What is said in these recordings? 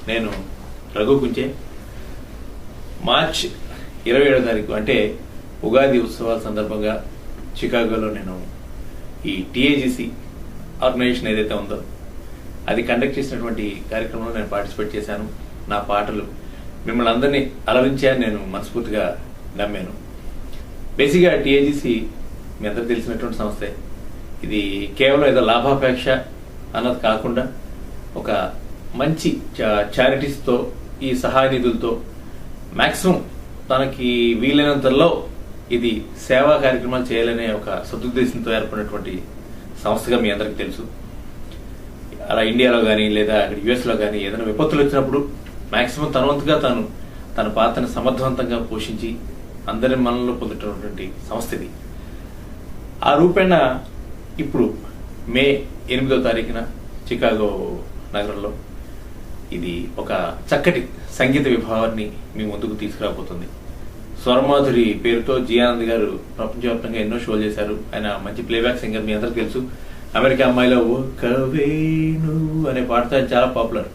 నేను రఘు కుంచే. మార్చ్ 27వ తారీఖు అంటే ఉగాది ఉత్సవాల సందర్భంగా చికాగోలో నేను ఈ టీఏజీసీ ఆర్గనైజేషన్ ఏదైతే ఉందో అది కండక్ట్ చేసినటువంటి కార్యక్రమంలో నేను పార్టిసిపేట్ చేశాను. నా పాటలు మిమ్మల్ని అందరినీ అలరించాయని నేను మనస్ఫూర్తిగా నమ్మాను. బేసిక్గా టీఏజీసీ మీ అందరికి తెలిసినటువంటి సంస్థే. ఇది కేవలం ఏదో లాభాపేక్ష అన్నది కాకుండా ఒక మంచి చారిటీస్తో ఈ సహాయ నిధులతో మ్యాక్సిమం తనకి వీలైనంతలో ఇది సేవా కార్యక్రమాలు చేయాలనే ఒక సదుద్దేశంతో ఏర్పడినటువంటి సంస్థగా మీ అందరికి తెలుసు. అలా ఇండియాలో కానీ లేదా అక్కడ యుఎస్లో కానీ ఏదైనా విపత్తులు వచ్చినప్పుడు మ్యాక్సిమం తన వంతుగా తన పాత్రను సమర్థవంతంగా పోషించి అందరి మనలో పొందేటటువంటి సంస్థ ఇది. ఆ రూపేణ ఇప్పుడు మే 8వ తారీఖున చికాగో నగరంలో ఇది ఒక చక్కటి సంగీత విభావాన్ని మీ ముందుకు తీసుకురాబోతుంది. స్వరమాధురి పేరుతో జి ఆనంద్ గారు ప్రపంచవ్యాప్తంగా ఎన్నో షోలు చేశారు. ఆయన మంచి ప్లేబ్యాక్ సింగర్, మీ అందరికి తెలుసు. అమెరికా అమ్మాయిలో కవేను అనే పాటతో ఆయన చాలా పాపులర్.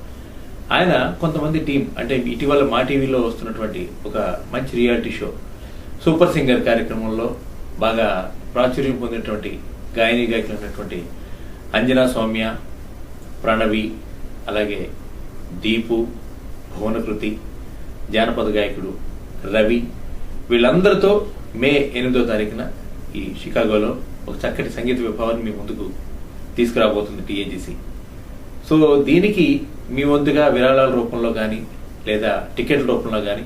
ఆయన కొంతమంది టీం అంటే ఇటీవల మా టీవీలో వస్తున్నటువంటి ఒక మంచి రియాలిటీ షో సూపర్ సింగర్ కార్యక్రమంలో బాగా ప్రాచుర్యం పొందినటువంటి గాయని గాయకులు ఉన్నటువంటి అంజనా సౌమ్య, ప్రణవి, అలాగే దీపు, భువనకృతి, జానపద గాయకుడు రవి, వీళ్ళందరితో మే 8వ తారీఖున ఈ షికాగోలో ఒక చక్కటి సంగీత విభావాన్ని మీ ముందుకు తీసుకురాబోతుంది టీఏజీసీ. సో దీనికి మీ వంతుగా విరాళాల రూపంలో కానీ లేదా టికెట్ల రూపంలో కానీ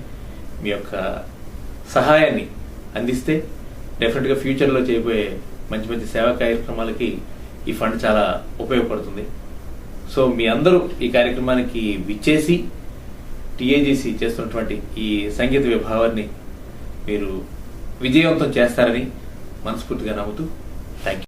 మీ యొక్క సహాయాన్ని అందిస్తే డెఫినెట్గా ఫ్యూచర్లో చేయబోయే మంచి మంచి సేవా కార్యక్రమాలకి ఈ ఫండ్ చాలా ఉపయోగపడుతుంది. సో మీ అందరూ ఈ కార్యక్రమానికి విచ్చేసి టీఏజీసీ చేస్తున్నటువంటి ఈ సంగీత విభావాన్ని మీరు విజయవంతం చేస్తారని మనస్ఫూర్తిగా నమ్ముతూ